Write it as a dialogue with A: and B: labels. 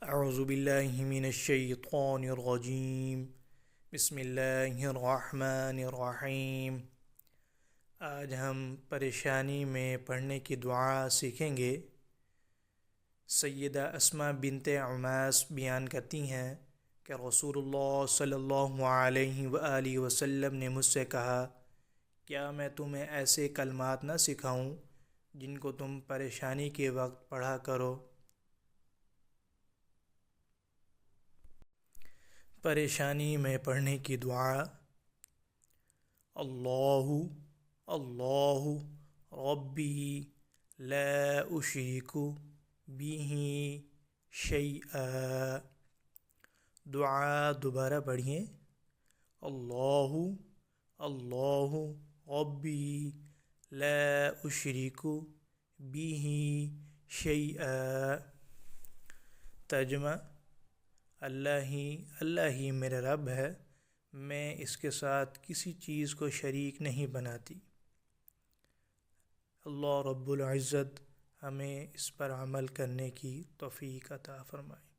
A: اعوذ باللہ من الشیطان الرجیم بسم اللہ الرحمن الرحیم۔ آج ہم پریشانی میں پڑھنے کی دعا سیکھیں گے۔ سیدہ اسماء بنت عماس بیان کرتی ہیں کہ رسول اللہ صلی اللہ علیہ وآلہ وسلم نے مجھ سے کہا، کیا میں تمہیں ایسے کلمات نہ سکھاؤں جن کو تم پریشانی کے وقت پڑھا کرو؟ پریشانی میں پڑھنے کی دعا۔ اللہ اللہ ربی لا اشرک بہ شیئا۔ دعا دوبارہ پڑھیے۔ اللہ اللہ ربی لا اشرک بہ شیئا۔ ترجمہ: اللہ ہی میرا رب ہے، میں اس کے ساتھ کسی چیز کو شریک نہیں بناتی۔ اللہ رب العزت ہمیں اس پر عمل کرنے کی توفیق عطا فرمائے۔